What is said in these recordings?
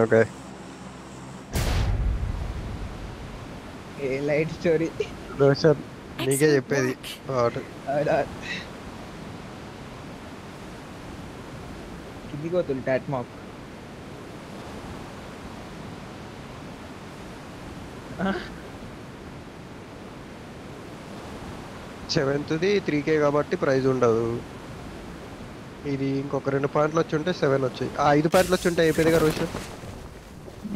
Okay. ఏ light story. Roshan నీకే Excellent చెప్పేది work. పాట. కిందికి పోతుంది టాట్ మాక్. సెవెంత్ది 3K కాబట్టి ప్రైజ్ ఉండదు. ఇది ఇంకొక 2 పాయింట్లు వచ్చి ఉంటే 7 వచ్చాయి. 5 పాయింట్లు వచ్చి ఉంటే అయిపోయిందిగా రోషన్.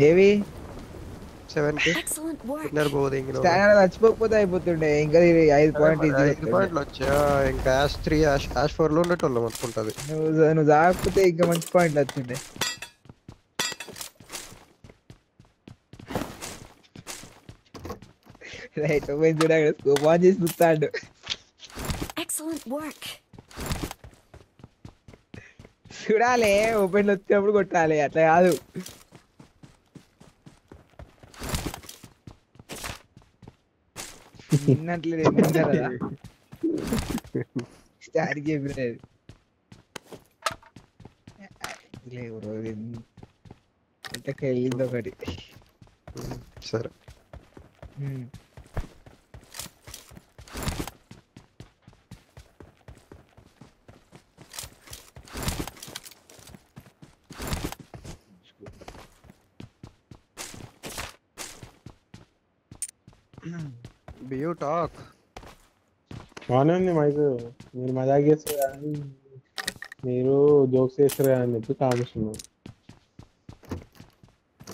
ఏవి 7K Excellent work. విన్నర్ పోదు ఇంక. స్టాండర్డ్ చచ్చిపోకపోతే అయిపోతుండే. ఇంకా 5 పాయింట్ ఈజీ 5 పాయింట్లు వచ్చా ఇంకా యాష్ 3 యాష్ 4 లో ఉండేటోళ్ళం అనుకుంటది. నువ్వు జాకపోతే ఇంకా మంచి పాయింట్లు వచ్చిండే. రైట్ పోయి చూడ స్కోప్ ఆన్ చేసి చూస్తాడు. Excellent work. చూడాలి ఓపెన్ వచ్చినప్పుడు కొట్టాలి, అట్లా కాదు. నిన్నట్లేదు కదా స్టార్ గేమ్ లేదు. ఇంతకు వెళ్ళింది ఒకటి. సరే బియూ టాక్ బాగానే ఉంది మైక్. మీరు మజాక్ చేస్తారు కానీ మీరు జోక్స్ చేస్తారు అని చెప్పి కామిస్తున్నాను.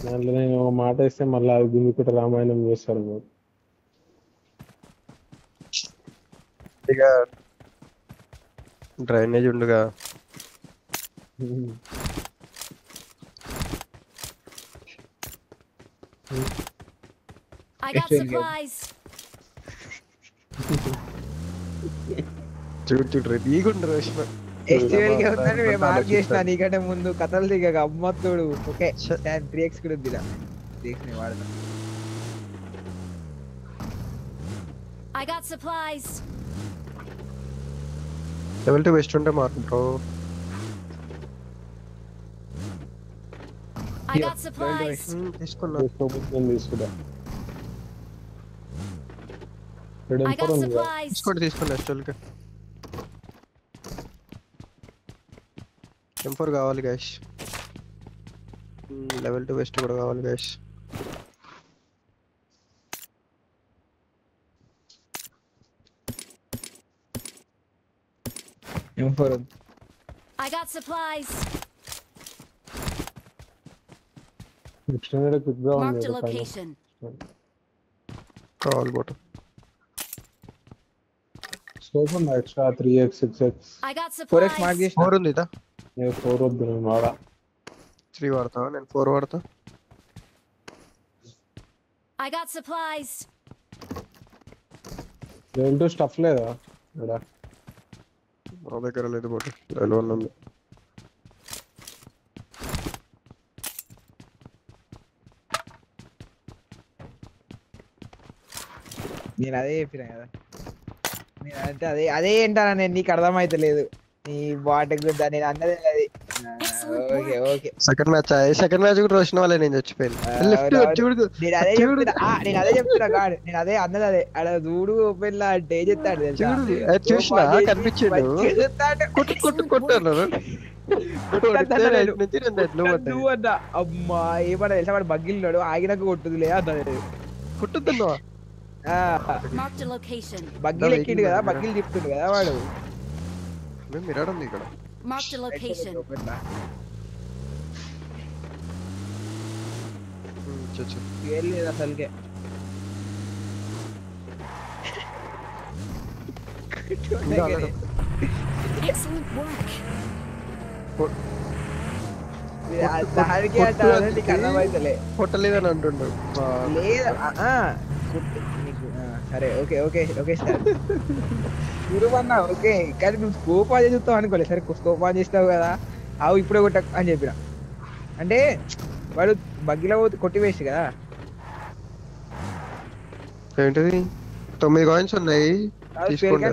దాంట్లో నేను ఒక మాట ఇస్తే మళ్ళీ అది గుంజుకుంట రామాయణం చేస్తారు మీరు. ఇక డ్రైనేజ్ ఉండుగా. I got supplies. చూడు రెడీగుండు రోషన్. ఎస్టివల్ కి ఉందని మేము మార్క్ చేసిన నీకంటే ముందు కథలు దిగక అమ్మతుడు. ఓకే 3x కూడా ఉంది. 3x ని వాడదాం. I got supplies. Level 2 vest ఉంటే mark bro. I got supplies. తీసుకున్నా. తీసుకుంటా. I got supplies. తీసుకోండి ఎస్టోల్కి. M4 కావాలి గైస్. లెవెల్ 2 వెస్ట్ కూడా కావాలి guys. M4 I got supplies. Marked a location. కావాలి బోట్. స్కోప్ ఉంది extra 3x 6x. I got 4x mark supplies. చేసిన. 4 ఉంది ఇదా. నేను 4 వద్దు నేను వాడా. 3 వాడతావా? నేను 4 వాడతా. I got supplies. ఏంటో స్టఫ్ లేదా ఇక్కడ? నా దగ్గర లేదు బోట్. లెవెల్ 1 ఉంది. నేను అదే చెప్పిన కదా. నేను అంటే అదే ఏంటారా, నేను నీకు అర్థమైతలేదు. నీ బాట గురించి నేను అన్నదే అది. ఓకే ఓకే సెకండ్ మ్యాచ్ కూడా రోషన్ వాళ్ళే నేను చచ్చిపోయింది. లెఫ్ట్ చూడు. నేను అదే చెప్తున్నా కాదు. నేను అదే అన్నది అదే. అక్కడ చూడు ఓపెన్ లా అంటే ఏం చెప్తాడు చూసినా కనిపించాడు. కొట్టాను అన్నా. అమ్మా ఏమన్నా తెలుసా, వాడు బగ్గిల్లాడు. ఆగినాక కొట్టుదులే అన్నది. కొట్టుతున్నావా? Marked a location. బగ్గిలు ఎక్కిండు కదా, బగ్గిలు తిప్పుతుండు కదా వాడు. మేము మిరాడు ఉంది ఇక్కడ. Marked a location. లేదు అసలుకే. Excellent work. దానికి అంటారు నీకు అర్థమైతలే. కొట్టలేదని అంటుండు. లేదు సరే ఓకే ఓకే ఓకే సార్ గురువన్నా ఓకే. కానీ నువ్వు స్కోప్ ఆన్ చేసి చూస్తావు అనుకోలేదు. సరే స్కోప్ ఆన్ చేస్తావు కదా, అవు ఇప్పుడే కొట్ట అని చెప్పిన. అంటే వాడు బగ్గిలో కొట్టివేసి కదా. ఏంటిది 9 కాయిన్స్ ఉన్నాయి తీసుకోండి.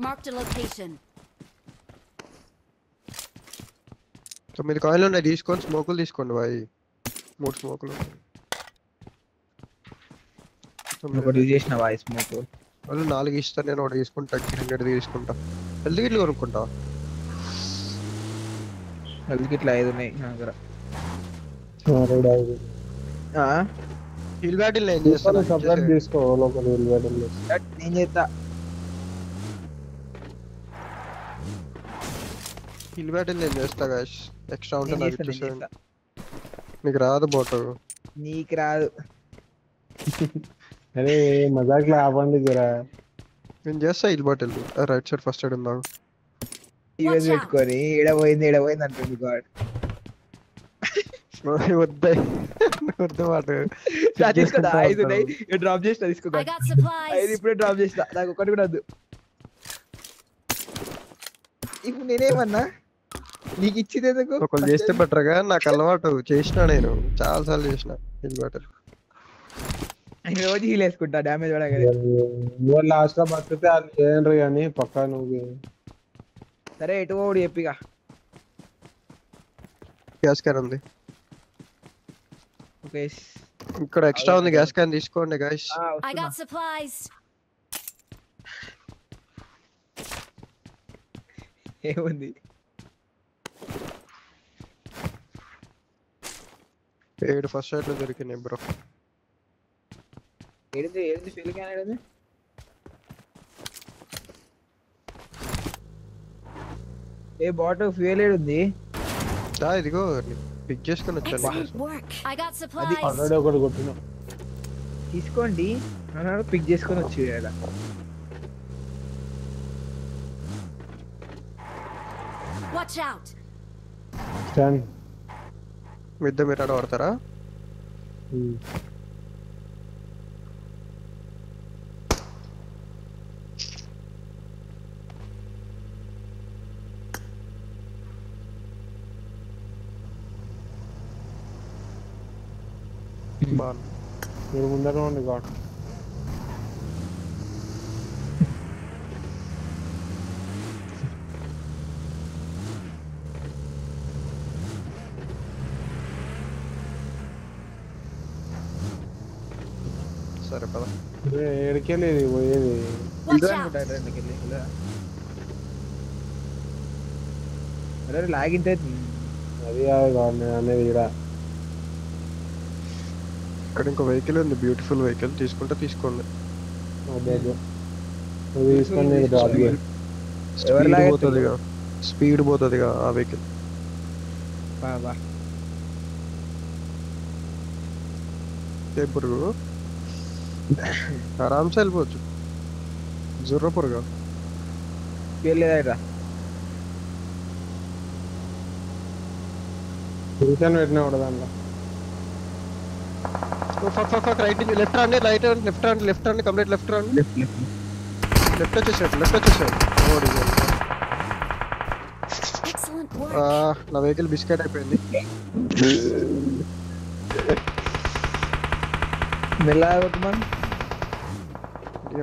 Marked a location. 9 కాయిన్లు ఉన్నాయి, తీసుకొని స్మోకులు తీసుకోండి బాయ్. 3 స్మోకులు ఒకటి యూజ్ చేసిన వాయిస్ స్మోక్. వాళ్ళు 4 ఇస్తారు, నేను ఒకటి తీసుకుంటా, 100 తీసుకుంటా. హెల్త్ కిట్లు కొనుక్కుంటా. హెల్త్ ఇట్లా 5 ఉన్నాయి నా దగ్గర. హిల్ బ్యాటిల్ నేను చేస్తాను. సపరేట్ తీసుకో లోకల్ హిల్ బ్యాటిల్. నేను చేస్తా. హిల్ బ్యాటిల్ నేను చేస్తా గాయ్స్. ఎక్స్ట్రా ఉంటే నేను నాకు చేస్తా, నేను ఇచ్చేసేయండి. చేస్తా. నీకు రాదు బోటు. నీకు రాదు. అరే మజాక్ లో ఆపండి జరా. నేను చేస్తా hill battle. Right side first aid ఉందా? యూఎస్ పెట్టుకొని ఏడపోయింది అంటుంది గాడ్. వద్దాయి వద్దు మాట. తీసుకోదా 5 ఉన్నాయి, డ్రాప్ చేస్తా. తీసుకో I got supplies. 5 ఇప్పుడే డ్రాప్ చేస్తా. నాకు ఒకటి కూడా వద్దు. ఇప్పుడు నేనేమన్నా నీకు ఇచ్చింది ఎందుకు? ఒకళ్ళు చేస్తే బెటర్గా, నాకు అలవాటు చేసిన, నేను చాలా సార్లు చేసిన హిల్ బ్యాటిల్. రోజు హీల్ వేసుకుంటా డ్యామేజ్ పడగానే. నువ్వు లాస్ట్ లో బతికితే అది చేయండి కానీ పక్కా నువ్వు. సరే ఎటు పోడు చెప్పిగా. గ్యాస్ క్యాన్ ఉంది ఓకే. ఇక్కడ, ఎక్స్ట్రా ఉంది, గ్యాస్ క్యాన్ తీసుకోండి గాయ్స్. I got supplies. ఏముంది? 7 ఫస్ట్ సైడ్ లో దొరికినాయి బ్రో. ఏడింది ఫెయిల్ క్యాన్ ఏడింది? ఏ బాట్ ఫ్యూయల్ ఏడుంది? ఇదిగో పిక్ చేసుకొని వచ్చాను. Excellent work. I got అది supplies. ఆల్రెడీ ఒకటి కొట్టినా. తీసుకోండి అన్నాడు, పిక్ చేసుకొని వచ్చి కదా. Watch out. స్టాండ్. మిద్ద మీరు ఆడతారా? బాగుంది. మీరు ముందర ఉండి గాడ్. సరే పద. ఏడికెళ్ళేది పోయేది? Watch out. అరే లాగింటే అది కాదు గాడ్, నేను అనేది ఇక్కడ. ఇక్కడ ఇంకో వెహికల్ ఉంది, బ్యూటిఫుల్ వెహికల్. తీసుకుంటే తీసుకోండి. అదే నువ్వు తీసుకొని నేను డ్రాప్ చేయి. స్పీడ్ పోతుందిగా ఆ వెహికల్. బాబా పురుగు ఆరామ్సే వెళ్ళిపోవచ్చు. జుర్ర పురుగా వెళ్ళేదా? రిటర్న్ పెట్టినా కూడా దాంట్లో. రైట్ లెఫ్ట్ రండి, లెఫ్ట్ రండి, కంప్లీట్ లెఫ్ట్ రండి. లెఫ్ట్ వచ్చేసాడు. Excellent work. నా వెహికల్ బిస్కెట్ అయిపోయింది. మెల్లగా కొట్టుమని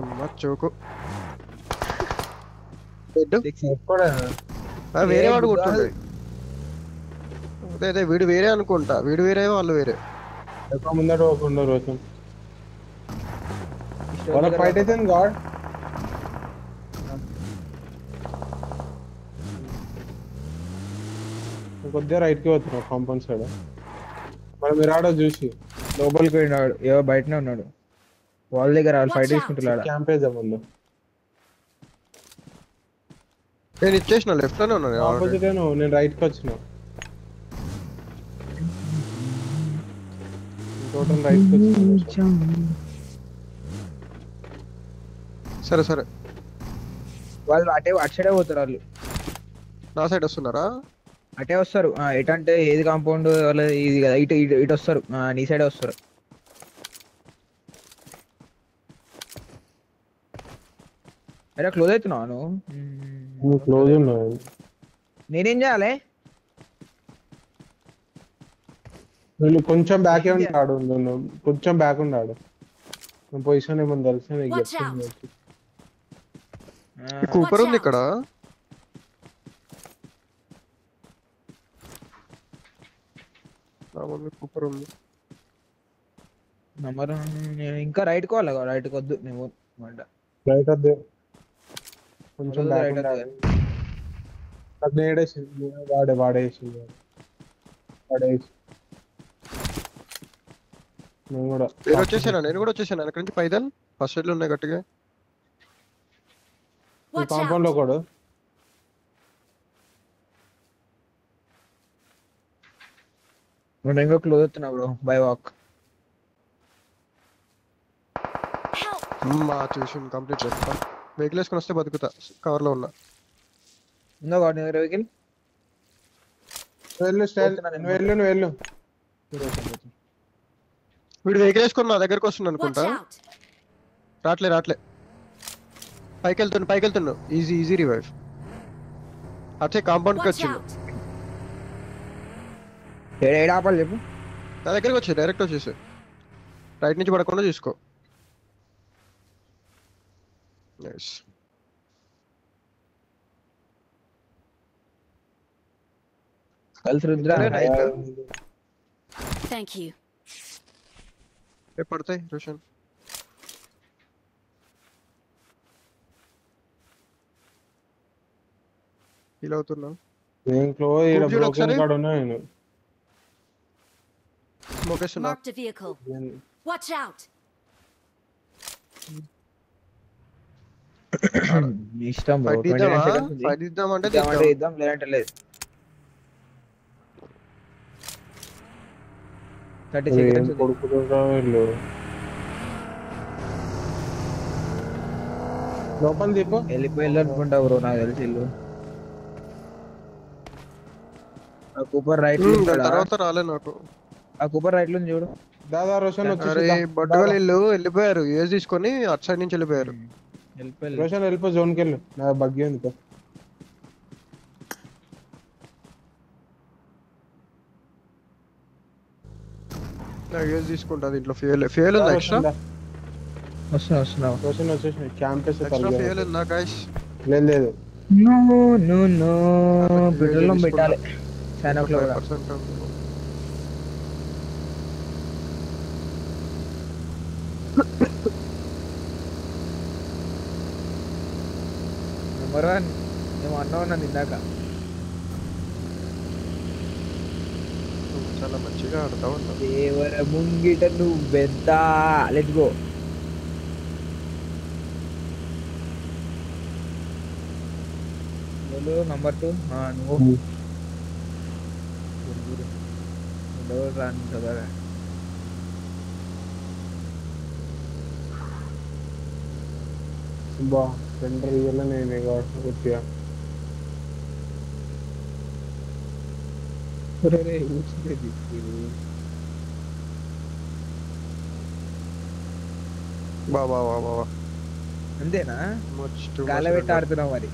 అమ్మ చోకు. వేరే వాడు కొట్టుండే. అదే వీడు వేరే అనుకుంటా. వీడు వేరే, వాళ్ళు వేరే. ముందర పోకుండా రోజు వాళ్ళకి ఫైట్ అయితే గాడ్. కొద్దిగా రైట్కి పోతున్నావు కాంపౌండ్ సైడ్. మరి మీరు ఆడ చూసి లోపలికి పోయినాడు, ఏవో బయటనే ఉన్నాడు. వాళ్ళ దగ్గర వాళ్ళు ఫైట్ చేసుకుంటున్నాడు. క్యాంపేజ్ ముందు. నేను ఇచ్చేసిన, లెఫ్ట్ లోనే ఉన్నాను. ఆపోజిట్ నేను రైట్ కి వచ్చిన. టోటల్ రైట్ కి వచ్చిన. సరే వాళ్ళు అటు సైడే పోతారు. వాళ్ళు నా సైడ్ వస్తున్నారా? అటే వస్తారు. ఎటంటే ఏది కాంపౌండ్ వాళ్ళ ఇది కదా, ఇటు వస్తారు. నీ సైడే వస్తారు. అరే క్లోజ్ అవుతున్నావు నువ్వు? క్లోజ్ ఉన్నావు. నేనేం చేయాలి? వీళ్ళు కొంచెం బ్యాక్ ఉంటాడు, కొంచెం బ్యాక్ ఉన్నాడు. పొజిషన్ ఏమని తెలుసు నీకు Watch చెప్తాను. కూపర్ ఉంది ఇక్కడ. నా ముందు కూపర్ ఉంది. నంబర్ ఇంకా రైట్ కోవాలి రైట్ వద్దు నువ్వు మాట రైట్ వద్దు కొంచెం వద్దు, బ్యాక్ right ఉండాలి. వద్దు. అది నేడేసి వాడేసి నేను కూడా నేను కూడా వచ్చేసాను వెనక నుంచి పైదల్ ఫస్ట్ సైడ్ లో ఉన్నాయి గట్టిగా. Watch కాంపౌండ్ లో out! కూడా నేను ఇంకా క్లోజ్ అవుతున్నా bro bye walk. Help! Tuition complete చేస్తా. వెహికల్ వేసుకొని వస్తే బతుకుతా. కవర్ లో ఉన్నా. ఉందో కాదు నీ దగ్గర వెహికల్? వెళ్ళు స్టైల్ నువ్వు వెళ్ళు వీడు వెహికల్ వేసుకొని నా దగ్గరకు వస్తుంది Watch అనుకుంటా. out! రాట్లే పైకి వెళ్తున్నావు. Easy revive. అచ్చే కాంపౌండ్ కి Watch వచ్చిండు. out! ఏడు ఆపాలి చెప్పు. నా దగ్గరకు వచ్చి డైరెక్ట్ వచ్చేసి రైట్ నుంచి పడకుండా చూసుకో. నైస్. కలిసి రుద్రా రైట్ Thank you. పడతాయి రోషన్. ఫీల్ అవుతున్నా. దీంట్లో చూడు ఒకసారి. కాడ ఉన్నా నేను స్మోక్ వేస్తున్నా. Marked a vehicle. Watch out! నీ ఇష్టం బ్రో. ఫైట్ 29 ఇద్దామా? seconds ఉంది. ఫైట్ ఇద్దామంటే ఇద్దామంటే ఇద్దాం లేదంటే లేదు. 30 seconds ఉంది. కొడుకుతుంటా వెళ్ళు లోపల దీపు వెళ్ళిపోయి అనుకుంటా బ్రో నాకు తెలిసి ఇల్లు. ఆ కూపర్ రైట్ తర్వాత రాలే నాకు. ఆ కూపర్ రైట్ లో ఉంది చూడు. దాదా రోషన్ అరే వచ్చేసి బొట్టుగా వెళ్ళిపోయారు. యూఎస్ తీసుకొని అటు సైడ్ నుంచి వెళ్ళిపోయారు. వెళ్ళిపోయి రోషన్ వెళ్ళిపో జోన్కి వెళ్ళు నా బగ్గి ఉంది పో. యూఎస్ తీసుకుంటా. దీంట్లో ఫ్యూయల్ ఉందా ఎక్స్ట్రా? వస్తున్నావు. రోషన్ వచ్చేసి క్యాంప్ ఎక్స్ట్రా ఫ్యూయల్ ఉందా గైస్? లేదు నో పెట్రోల్ పెట్టాలి. చాలా కూడా 5% ఉంది. నెంబర్ 1 నేను అన్నావు నన్ను ఇందాక. నువ్వు చాలా మంచిగా ఆడతావు అన్నా. దేవర ముంగిట నువ్వు పెద్ద. Let's go. నంబర్ 2 నువ్వు రాను చదవరా. బా సెంటర్ ఇయ్యాల నేను కొద్దిగా బా అంతేనా? మచ్ టు గాలి పెట్టి ఆడుతున్నావు మరి.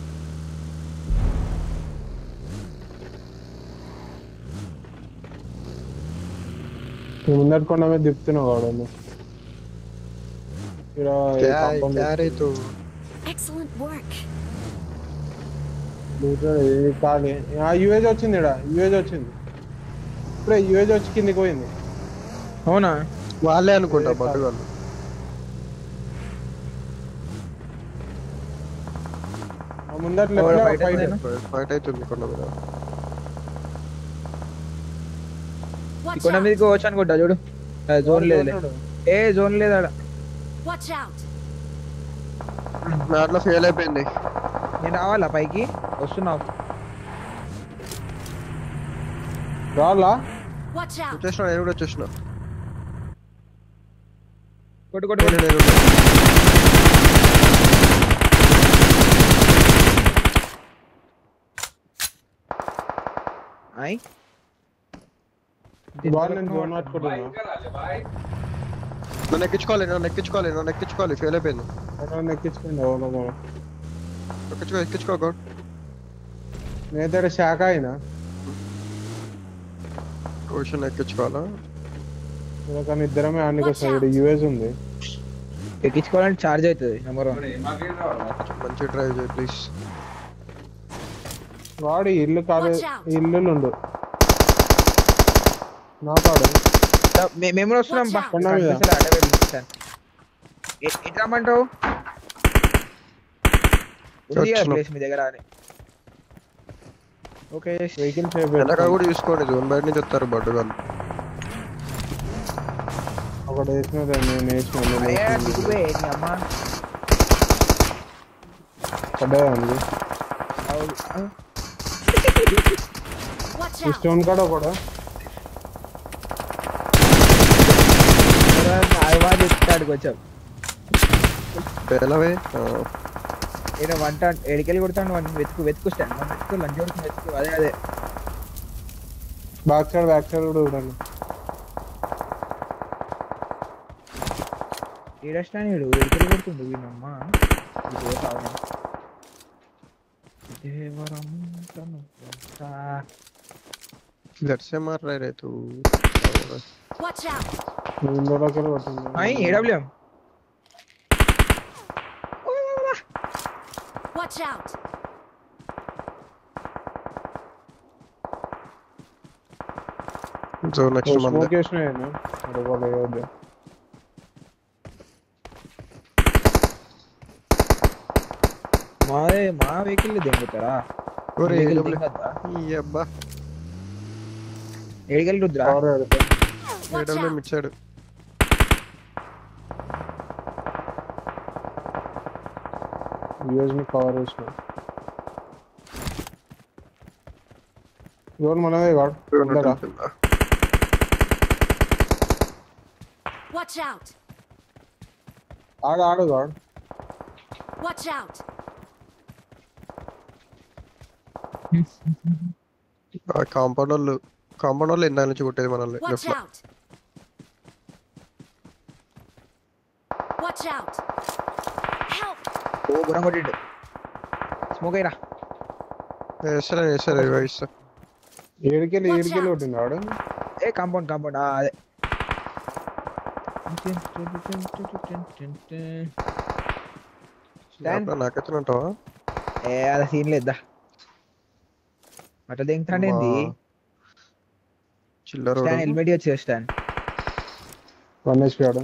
ముందటి కొండ మీద దిప్పుతున్నావు వాడు. క్యారీ తో Excellent work. కాదు యూఏజ్ వచ్చింది. యూఏజ్ వచ్చింది ఇప్పుడే. యూఏజ్ వచ్చి కిందికి పోయింది. అవునా? వాళ్ళే అనుకుంటా బొట్టుగాళ్ళు. ముందటి ఎవరు లెఫ్ట్ బయట ఫైట్ ఉన్నారా? ఫైట్ అవుతుంది కొండ మీద. Watch కొండ out! మీదకి వచ్చి అనుకుంటా చూడు. జోన్ లేదు. జోన్ లేదు ఆడ. Watch out! దాంట్లో ఫెయిల్ అయిపోయింది. నేను రావాలా పైకి? వస్తున్నావు. రాలా Watch out! వచ్చేసిన. నేను కూడా వచ్చేసిన. కొట్టు. అయ్ బాల్ నేను జోన్ పట్టుకుంటున్నా. నన్ను ఎక్కించుకోవాలి. ఫెయిల్ అయిపోయింది. ఎక్కించుకుంది ఎక్కించుకో గౌడ్. నేనైతే శాఖ అయినా క్వశ్చన్ ఎక్కించుకోవాలా? కానీ ఇద్దరమే ఆడికి వస్తాయి. యూఎస్ ఉంది. ఎక్కించుకోవాలంటే చార్జ్ అవుతుంది. నెంబర్ 1 మంచి డ్రైవ్ చేయి ప్లీజ్. వాడు ఇల్లు కాదు, ఇల్లులు ఉండు. నా కాడు మేము కూడా వస్తున్నాం బా Watch out. కనిపిస్తలే, అటే వెళ్ళి చూస్తాను. ఎటు రమ్మంటావు? ఉంది కదా వచ్చినాం. ప్లేస్ మీ దగ్గర అని. ఓకే వెహికల్ వెనక కూడా చూసుకోండి, జోన్ బయట నుంచి వస్తారు బడ్డుగాలు. ఒకటి వేసినదే నేను వేసిన అరే దిగువే నీ అమ్మ. పడ్డాయా అండి అవు, ఆ. Watch ఈ out! స్టోన్ కాడ కూడా అవ్వా చెప్తాడు కొంచెం. పేలవే నేను వంట ఎడికెళ్ళి కొడతాను వాడిని వెతుకుస్తాను లంచ్ వరకు వెతుకు. అదే బ్యాక్ సైడ్ కూడా చూడండి. ఏడస్టాను వీడు ఎడికెళ్ళి కొడుతుండు వీనమ్మ. घर से मार रहे रे तू. Watch out! ఇందులోకి కొట్టింది. AWM Watch out! जो नेक्स्ट मंथ స్మోక్ వేసినాయన వాళ్ళు ఏదో మా వెహికల్ దెంగుతారా? ఒరే వెహికల్ ఈ అబ్బా ఏడికెళ్ళి రుద్రా? కవర్ పెడతా. Watch ఏడబ్ల్యూ out! ఇచ్చాడు. యూఎస్ ని కవర్ చేసిన జోన్ మనదే కాదు. Watch out! ఆడు కాదు. Watch out! కాంపౌండ్ వాళ్ళు ఇందా నుంచి కొట్టేది మనల్ని Watch లెఫ్ట్ లో. out! Watch out! Help! ఓ గురం కొట్టిండు. స్మోక్ అయ్యరా. వేస్తారు రివైస్. ఏడికెళ్ళి Watch out. కొట్టింది ఆడు. ఏ కాంపౌండ్ అదే నాకెత్తునంటావా? ఏ అలా సీన్ లేదా అట్లా దింగుతాండేంది? చిల్లర స్టాన్ హెల్మెట్ వచ్చి స్టాన్ 1 HP ఆడు.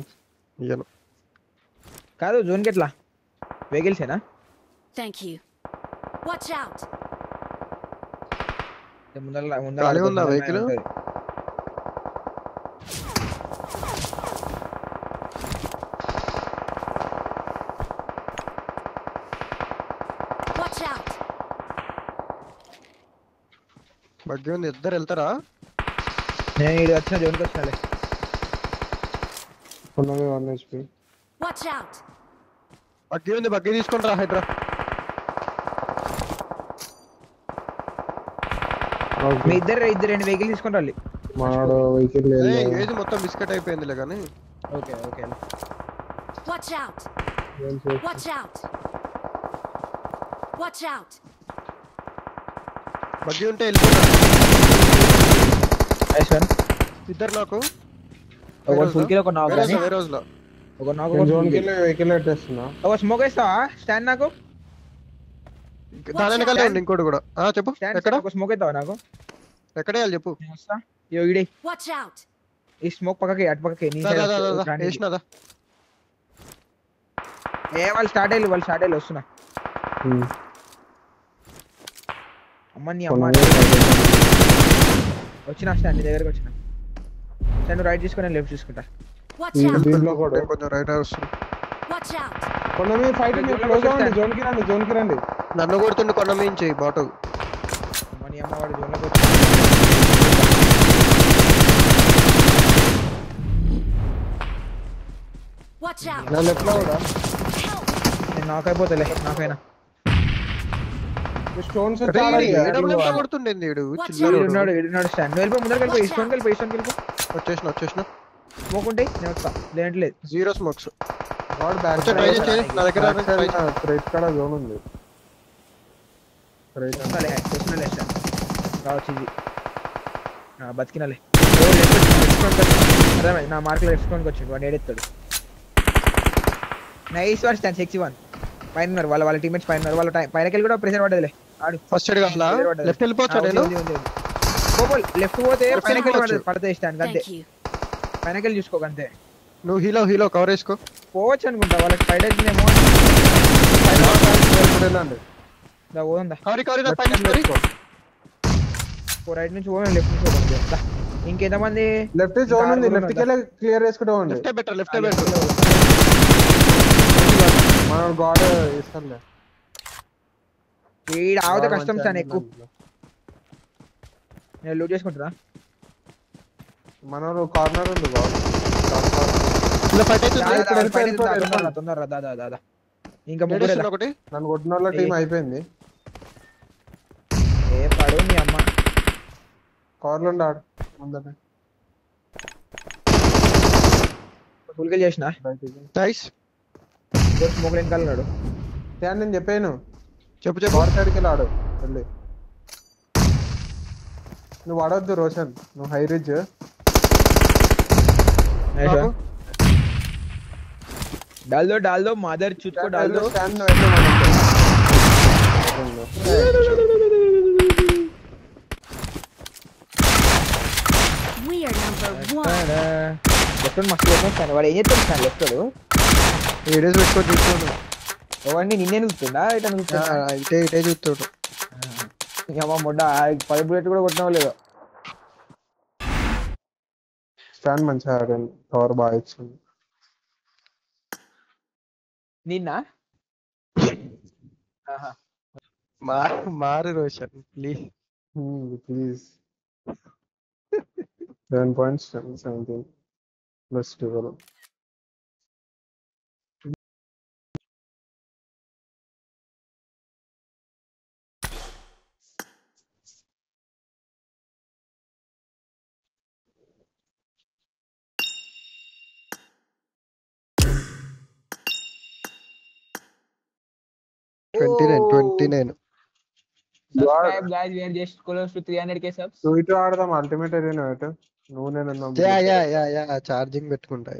ఇయ్యను. కాదు zone కెట్లా వెహికల్సేనా? Thank you. Watch out! ఖాళీ ఉందా వెహికల్? Watch out! బగ్గి ఉంది, ఇద్దరు వెళ్తారా? నేను ఇది వచ్చిన జోన్కి వచ్చినాలే. ఉన్నది 1 HP. Watch out! బగ్గి తీసుకొని రా హైడ్రా. మీ ఇద్దరు రెండు వెహికల్ తీసుకొని రాలి. మాడు వెహికల్ లేదు. ఏది మొత్తం బిస్కెట్ అయిపోయిందిలే కానీ. Okay Watch out! Watch out! Watch out! Buggy ఉంటే వెళ్ళిపోతా. ఇద్దరు నాకు ఒక ఫుల్ కిలో ఒక నాక్ గాని వేరే రోజులో ఒక నాక్ జోన్ కి వెహికల్ పెట్టేస్తున్నా. ఒక స్మోక్ వేస్తావా స్టాండ్ నాకు? దాని వెనకాలే ఉంది ఇంకోటి కూడా. చెప్పు ఎక్కడ ఒక స్మోక్ వేస్తావా నాకు? ఎక్కడ వేయాలి చెప్పు. నేను వస్తా. ఇయో ఇడే Watch out! ఈ స్మోక్ పక్కకి అటు పక్కకి నీ సైడ్ వేసినదా? వాళ్ళు స్టార్ట్ అయ్యి వస్తున్నా. అమ్మ నీ అమ్మ వచ్చిన స్టాండ్ నీ దగ్గరకు వచ్చిన. స్టాండ్ రైట్ తీసుకొని లెఫ్ట్ తీసుకుంటా. Watch out! దీంట్లో కూడా కొంచెం రైట్ వస్తుంది. Watch out! కొండమీ ఫైట్ క్లోజ్ అవ్వండి. జోన్ కి రండి. నన్ను కొడుతుండే కొండ మించి బాటు. అమ్మ నీ అమ్మ వాడు జోన్లోకి వచ్చి Watch out! నా లెఫ్ట్ లో కూడా Help! నేను నాక్ అయిపోతలే. నాకైనా స్టోన్స్ కొడుతుండేది వీడు Watch చిల్లర. ఈడున్నాడు స్టాండ్. నువ్వు ముందరికి వెళ్ళిపో. ఇష్టం వచ్చేసిన స్మోక్ ఉంటే నేను వస్తా. లేదంటలేదు. Zero smokes. వాడు బ్యాక్ వచ్చే ట్రై చేయి నా దగ్గర. రైట్ కాడ జోన్ ఉంది. రైట్ వస్తాలే స్టాండ్ రావచ్చు ఇది. బతికినాలే. అదే నా మార్కులో లెఫ్ట్ వచ్చిండు. వాడు ఏడెత్తాడు. నైస్ వాడు స్టాండ్ 61 పైన ఉన్నారు. వాళ్ళ టీమ్మేట్స్ పైన ఉన్నారు. వాళ్ళ పైనకి వెళ్ళి కూడా ప్రెషర్ పడ్డదిలే. ఆడు ఫస్ట్ ఎయిడ్ కావాలా? లెఫ్ట్ వెళ్ళిపోవచ్చా నేను? లెఫ్ట్ పోతే ఇక్కడ పైన పైనకెళ్ళి పోవచ్చు. పడతాయి స్టాండ్ అంతే. Thank you. పైనకెళ్ళి చూసుకోక అంతే. నువ్వు హీలో కవర్ వేసుకో. పోవచ్చు అనుకుంటా వాళ్ళకి సైడ్ అవుతుందేమో. వెళ్ళండి. పోదా కవర్ రైట్ నుంచి పోదాం లెఫ్ట్ నుంచి పోదాం. ఇంకెంతమంది లెఫ్ట్ జోన్ ఉంది, లెఫ్ట్ కెళ్ళి క్లియర్ చేసుకుంటూ ఉండి. లెఫ్ట్ బెటర్ మన గాడ్ ఇస్తానులే. ఈడ ఆవుతే కష్టం సార్ ఎక్కువ. నేను లూట్ చేసుకుంటున్నా. మన కార్నర్ ఉంది గాడ్. ఇలా ఫైట్ అవుతుంది. తొందరరా దాదా ఇంకా ముగ్గురే. ఒకటి నన్ను కొట్టిన వాళ్ళ టీం అయిపోయింది. ఏ పడు మీ అమ్మ కార్లో ఆడు ముందర ఫుల్ కిల్ చేసిన. నైస్. స్మోక్ వెనకాల ఉన్నాడు. నేను చెప్పాను చెప్పు బార్ సైడ్కి వెళ్ళి ఆడు వెళ్ళి. నువ్వు ఆడొద్దు రోషన్, నువ్వు హై రిజ్. डाल दो मदर चूत को डाल दो. We are number 1. లెఫ్ట్ మస్తు చేస్తాను. వాడు ఏం చెప్తాను లెఫ్ట్ ఏడేసి పెట్టుకొని చూస్తాడు. వాడిని నిన్నే చూస్తుందా ఇట చూస్తుందా? ఇటే చూస్తాడు. అమ్మ మొడ్డ 10 బుల్లెట్ కూడా కొట్టినావు లేదో. స్టాండ్ మంచిగా ఆడండి, కవర్ బాగా ఇచ్చింది. నిన్న మారు Roshan please. Please 7 points 17 plus 12. Subscribe guys, we are just close to 300k subs. నువ్వు ఇటు ఆడదాం అల్టిమేట్ ఏరియా నువ్వు నేను చార్జింగ్ పెట్టుకుంటా.